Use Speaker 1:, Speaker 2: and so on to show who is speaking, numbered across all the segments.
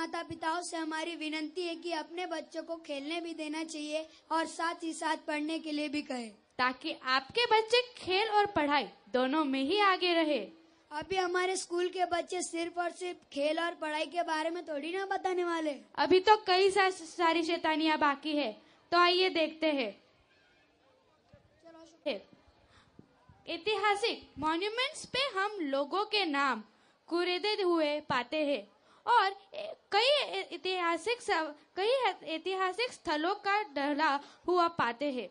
Speaker 1: माता पिताओं से हमारी विनती है कि अपने बच्चों को खेलने भी देना चाहिए और साथ ही साथ पढ़ने के लिए भी कहे,
Speaker 2: ताकि आपके बच्चे खेल और पढ़ाई दोनों में ही आगे रहे।
Speaker 1: अभी हमारे स्कूल के बच्चे सिर्फ और सिर्फ खेल और पढ़ाई के बारे में थोड़ी ना बताने वाले।
Speaker 2: अभी तो कई सारी शैतानियां बाकी है, तो आइए देखते हैं। ऐतिहासिक मॉन्यूमेंट्स पे हम लोगों के नाम कुरेदे हुए पाते हैं और कई ऐतिहासिक स्थलों का डला हुआ पाते हैं।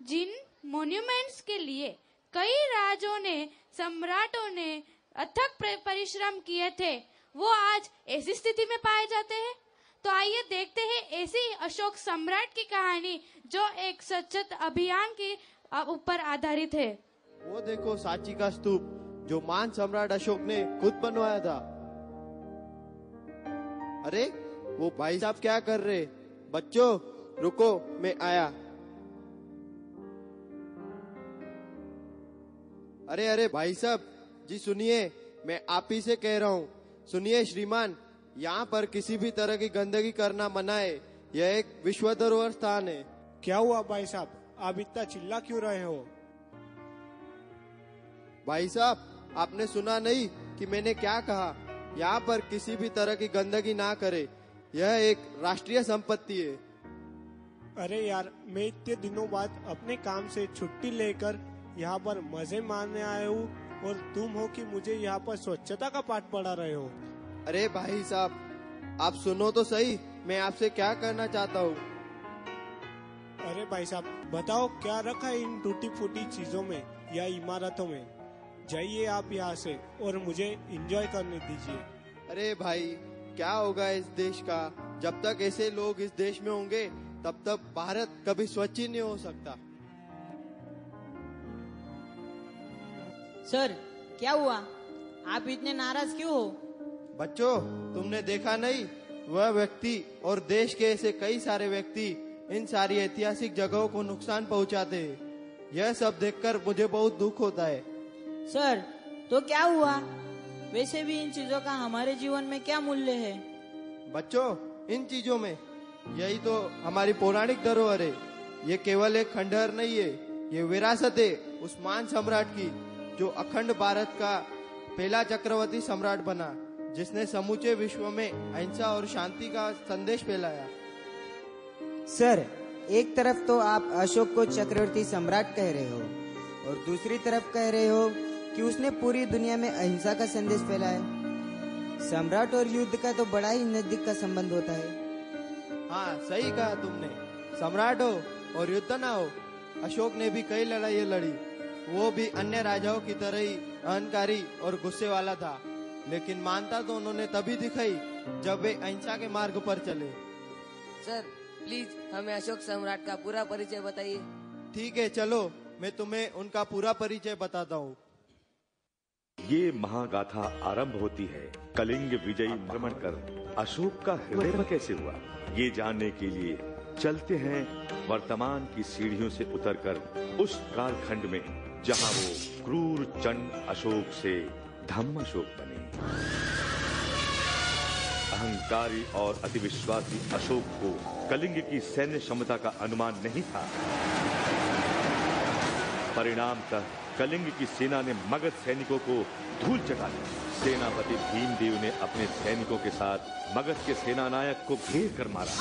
Speaker 2: जिन मॉन्यूमेंट्स के लिए कई राजों ने, सम्राटों ने अथक परिश्रम किए थे, वो आज ऐसी स्थिति में पाए जाते हैं। तो आइए देखते हैं ऐसी अशोक सम्राट की कहानी जो एक स्वच्छता अभियान के ऊपर आधारित है।
Speaker 3: वो देखो सांची का स्तूप जो महान सम्राट अशोक ने खुद बनवाया था। अरे वो भाई साहब क्या कर रहे? बच्चों रुको, मैं आया। अरे भाई साहब जी सुनिए, मैं आप ही से कह रहा हूँ। सुनिए श्रीमान, यहाँ पर किसी भी तरह की गंदगी करना मना है। यह एक विश्व धरोहर स्थान है।
Speaker 4: क्या हुआ भाई साहब, आप इतना चिल्ला क्यों रहे हो?
Speaker 3: भाई साहब आपने सुना नहीं कि मैंने क्या कहा? यहाँ पर किसी भी तरह की गंदगी ना करे। यह एक राष्ट्रीय संपत्ति है।
Speaker 4: अरे यार, मैं इतने दिनों बाद अपने काम से छुट्टी लेकर यहाँ पर मजे मारने आया हूँ और तुम हो कि मुझे यहाँ पर स्वच्छता का पाठ पढ़ा रहे हो।
Speaker 3: अरे भाई साहब आप सुनो तो सही, मैं आपसे क्या करना चाहता हूँ।
Speaker 4: अरे भाई साहब बताओ, क्या रखा है इन टूटी फूटी चीजों में या इमारतों में? जाइए आप यहाँ से और मुझे एंजॉय करने दीजिए।
Speaker 3: अरे भाई क्या होगा इस देश का? जब तक ऐसे लोग इस देश में होंगे तब तक भारत कभी स्वच्छ ही नहीं हो सकता।
Speaker 5: सर क्या हुआ, आप इतने नाराज क्यों हो?
Speaker 3: बच्चों तुमने देखा नहीं, वह व्यक्ति और देश के ऐसे कई सारे व्यक्ति इन सारी ऐतिहासिक जगहों को नुकसान पहुंचाते हैं। यह सब देखकर मुझे बहुत दुख होता है।
Speaker 5: सर तो क्या हुआ? वैसे भी इन चीजों का हमारे जीवन में क्या मूल्य है?
Speaker 3: बच्चों इन चीजों में यही तो हमारी पौराणिक धरोहर है। ये केवल एक खंडहर नहीं है, ये विरासत है उस महान सम्राट की जो अखंड भारत का पहला चक्रवर्ती सम्राट बना, जिसने समूचे विश्व में अहिंसा और शांति का संदेश फैलाया।
Speaker 6: सर एक तरफ तो आप अशोक को चक्रवर्ती सम्राट कह रहे हो और दूसरी तरफ कह रहे हो कि उसने पूरी दुनिया में अहिंसा का संदेश फैलाया। सम्राट और युद्ध का तो बड़ा ही नजदीक का संबंध होता है।
Speaker 3: हाँ सही कहा तुमने। सम्राट हो और युद्ध ना हो, अशोक ने भी कई लड़ाइयाँ लड़ी। वो भी अन्य राजाओं की तरह ही अहंकारी और गुस्से वाला था, लेकिन मानता तो उन्होंने तभी दिखाई जब वे अहिंसा के मार्ग पर चले।
Speaker 7: सर प्लीज हमें अशोक सम्राट का पूरा परिचय बताइए।
Speaker 3: ठीक है चलो, मैं तुम्हें उनका पूरा परिचय बताता हूँ।
Speaker 8: ये महागाथा आरंभ होती है कलिंग विजयी भ्रमण कर अशोक का हृदय कैसे हुआ, ये जानने के लिए चलते हैं वर्तमान की सीढ़ियों से उतरकर उस कालखंड में जहां वो क्रूर चंड अशोक से धम्म अशोक बने। अहंकारी और अतिविश्वासी अशोक को कलिंग की सैन्य क्षमता का अनुमान नहीं था। परिणामतः कलिंग की सेना ने मगध सैनिकों को धूल चटा दी। सेनापति भीमदेव ने अपने सैनिकों के साथ मगध के सेनानायक को घेर कर मारा।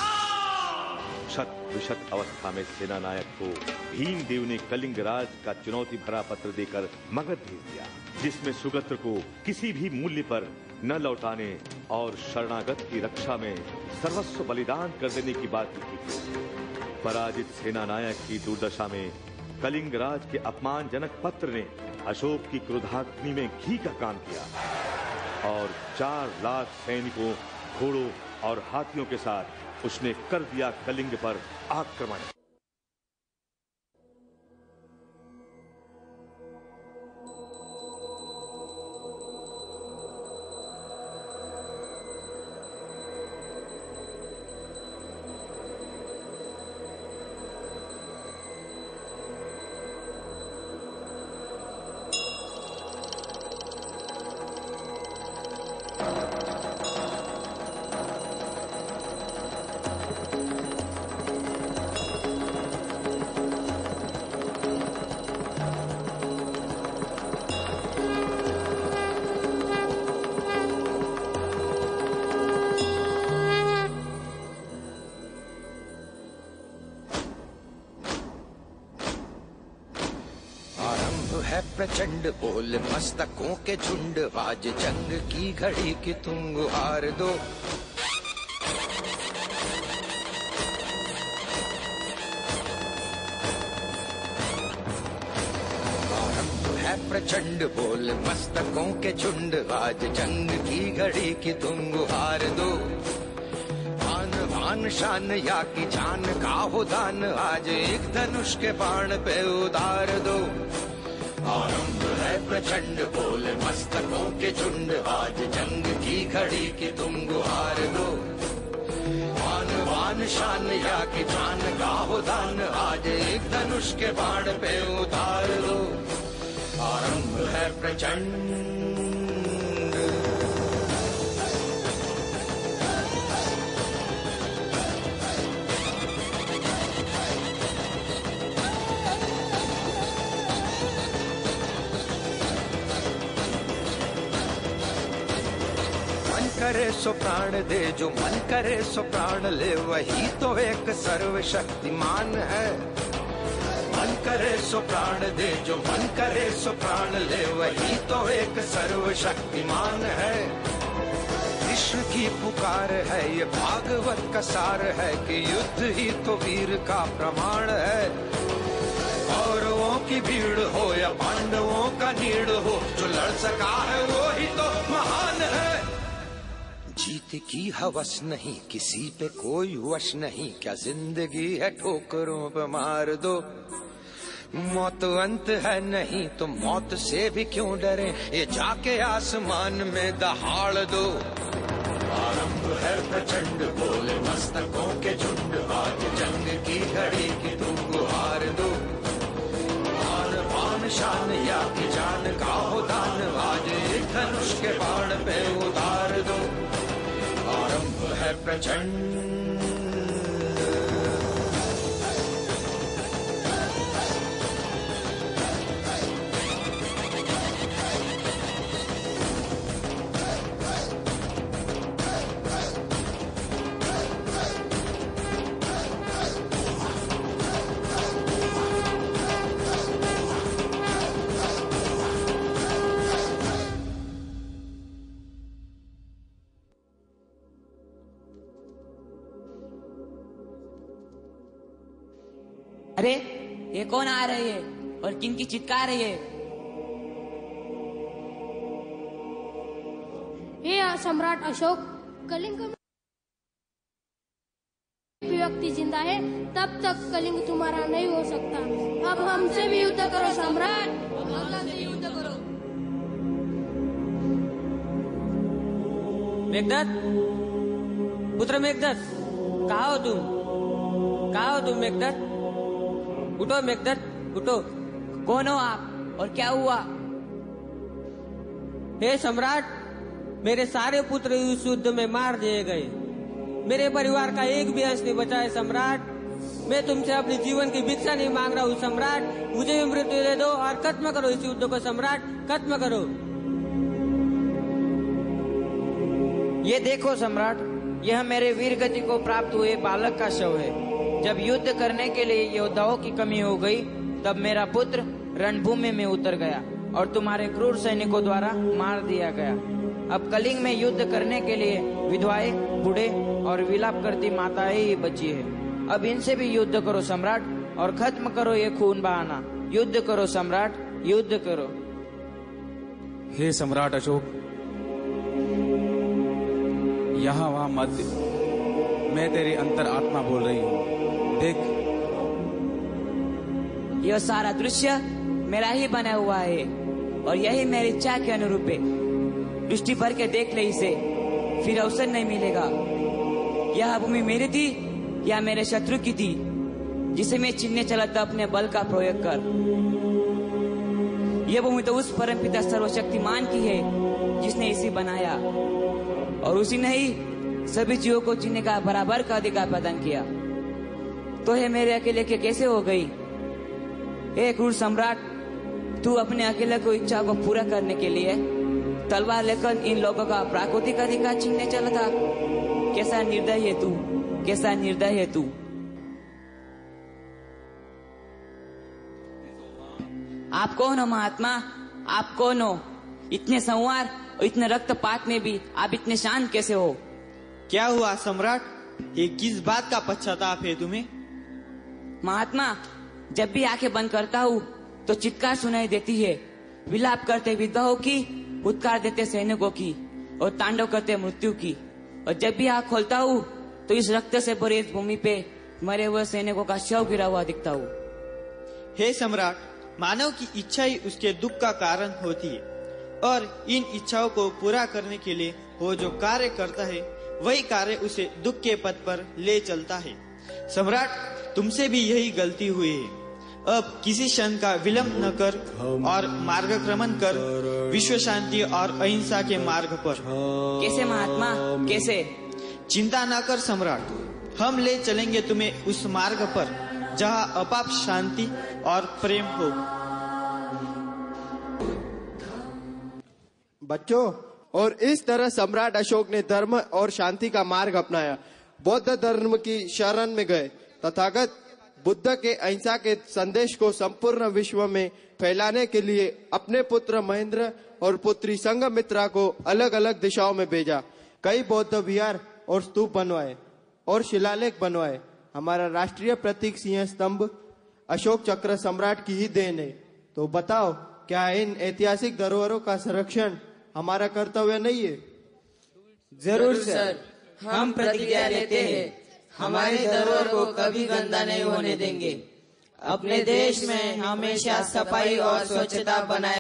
Speaker 8: शत विशत अवस्था में सेनानायक को भीमदेव ने कलिंग राज का चुनौती भरा पत्र देकर मगध भेज दिया, जिसमें सुगत्र को किसी भी मूल्य पर न लौटाने और शरणागत की रक्षा में सर्वस्व बलिदान कर देने की बात लिखी थी। पराजित सेनानायक की दुर्दशा में कलिंग राज के अपमानजनक पत्र ने अशोक की क्रोधाग्नि में घी का काम किया और 4 लाख सैनिकों, घोड़ों और हाथियों के साथ उसने कर दिया कलिंग पर आक्रमण।
Speaker 9: प्रचंड बोल मस्तकों के झुंड, आज जंग की घड़ी की तुम गुहार दो। आरंभ है प्रचंड बोल मस्तकों के झुंड, आज जंग की घड़ी की तुम गुहार दो। आन शान या की जान का हो दान, आज एक धनुष के बाण पे उतार दो। आरंभ है प्रचंड बोल मस्तकों के झुंड, आज जंग की घड़ी की तुम गुहार दो। आन शान या की जान का हो दान, आज एक धनुष के बाण पे उतार दो। आरंभ है प्रचंड। करे सो प्राण दे, जो मन करे सो प्राण ले, वही तो एक सर्वशक्तिमान है। मन करे सो प्राण दे, जो मन करे सो प्राण ले, वही तो एक सर्वशक्तिमान है। कृष्ण की पुकार है, ये भागवत का सार है कि युद्ध ही तो वीर का प्रमाण है। कौरवों की भीड़ हो या पांडवों का नीड़ हो, जो लड़ सका है वो ही तो महान है। जीत की हवस नहीं, किसी पे कोई वश नहीं, क्या जिंदगी है ठोकरों पे मार दो। मौत अंत है नहीं तो मौत से भी क्यों डरे, ये जाके आसमान में दहाड़ दो। आरंभ है प्रचंड बोले मस्तकों के झुंड, आज जंग की घड़ी की तुम गुहार दो। आन बान शान या की जान का हो दान, आज एक धनुष के बाण पे उतार दो। आरंभ है प्रचंड।
Speaker 10: अरे ये कौन आ रही है और किनकी चित्कार है ये?
Speaker 11: सम्राट अशोक, कलिंग में व्यक्ति जिंदा है तब तक कलिंग तुम्हारा नहीं हो सकता। अब हमसे भी युद्ध करो सम्राट, हमसे युद्ध करो।
Speaker 10: मेघदत्त, पुत्र मेघदत्त, कहाँ हो तुम? कहाँ हो तुम मेघदत्त? उठो मेघदत्त, उठो। कौन हो आप और क्या हुआ?
Speaker 12: हे सम्राट, मेरे सारे पुत्र इस युद्ध में मार दिए गए। मेरे परिवार का एक भी अंश नहीं बचा है सम्राट। मैं तुमसे अपने जीवन की भिक्षा नहीं मांग रहा हूँ सम्राट, मुझे भी मृत्यु दे दो और खत्म करो इस युद्ध को सम्राट, खत्म करो।
Speaker 6: ये देखो सम्राट, यह मेरे वीर गति को प्राप्त हुए बालक का शव है। जब युद्ध करने के लिए योद्धाओं की कमी हो गई तब मेरा पुत्र रणभूमि में उतर गया और तुम्हारे क्रूर सैनिकों द्वारा मार दिया गया। अब कलिंग में युद्ध करने के लिए विधवाएं, बूढ़े और विलाप करती माताएं ही बची है। अब इनसे भी युद्ध करो सम्राट और खत्म करो ये खून बहाना। युद्ध करो सम्राट, युद्ध करो।
Speaker 13: हे सम्राट अशोक, यहाँ वहाँ मत, मैं तेरी अंतर आत्मा बोल रही हूँ। देख,
Speaker 10: यह सारा दृश्य मेरा ही बना हुआ है और यही मेरी इच्छा के अनुरूप है। दृष्टि भर के देख ले इसे, फिर अवसर नहीं मिलेगा। यह भूमि मेरी थी या मेरे शत्रु की थी, जिसे मैं छीनने चला था अपने बल का प्रयोग कर। यह भूमि तो उस परमपिता सर्वशक्तिमान की है जिसने इसे बनाया, और उसी ने ही सभी जीवों को जीने का बराबर का अधिकार प्रदान किया। तो ये मेरे अकेले के कैसे हो गई? एक क्रूर सम्राट, तू अपने अकेले को इच्छा को पूरा करने के लिए तलवार लेकर इन लोगों का प्राकृतिक अधिकार छीनने चला था। कैसा निर्दय है तू, कैसा निर्दय है तू। आप कौन हो महात्मा? आप कौन हो? इतने संवार और इतने रक्तपात में भी आप इतने शांत कैसे हो?
Speaker 14: क्या हुआ सम्राट? ये किस बात का पश्चाताप है तुम्हें?
Speaker 10: महात्मा, जब भी आंखें बंद करता हूँ तो चित्कार सुनाई देती है। विलाप करते विधवाओं की, उत्कार देते सैनिकों की और तांडव करते मृत्यु की। और जब भी आंख खोलता हूँ तो इस रक्त से भरी इस भूमि पे मरे हुए सैनिकों का शव गिरा हुआ दिखता हूँ।
Speaker 14: हे सम्राट, मानव की इच्छा ही उसके दुख का कारण होती है और इन इच्छाओं को पूरा करने के लिए वो जो कार्य करता है वही कार्य उसे दुख के पथ पर ले चलता है। सम्राट, तुमसे भी यही गलती हुई है। अब किसी क्षण का विलंब न कर और मार्गक्रमण कर विश्व शांति और अहिंसा के मार्ग पर।
Speaker 10: कैसे महात्मा, कैसे?
Speaker 14: चिंता न कर सम्राट, हम ले चलेंगे तुम्हें उस मार्ग पर जहाँ अपाप शांति और प्रेम हो।
Speaker 3: बच्चों, और इस तरह सम्राट अशोक ने धर्म और शांति का मार्ग अपनाया। बौद्ध धर्म की शरण में गए। तथागत बुद्ध के अहिंसा के संदेश को संपूर्ण विश्व में फैलाने के लिए अपने पुत्र महेंद्र और पुत्री संघमित्रा को अलग अलग दिशाओं में भेजा। कई बौद्ध विहार और स्तूप बनवाए और शिलालेख बनवाए। हमारा राष्ट्रीय प्रतीक सिंह स्तंभ अशोक चक्र सम्राट की ही देन है। तो बताओ, क्या इन ऐतिहासिक धरोहरों का संरक्षण हमारा कर्तव्य नहीं है?
Speaker 5: जरूर सर, हम प्रतिज्ञा लेते हैं हमारी धरोहर को कभी गंदा नहीं होने देंगे। अपने देश में हमेशा सफाई और स्वच्छता बनाए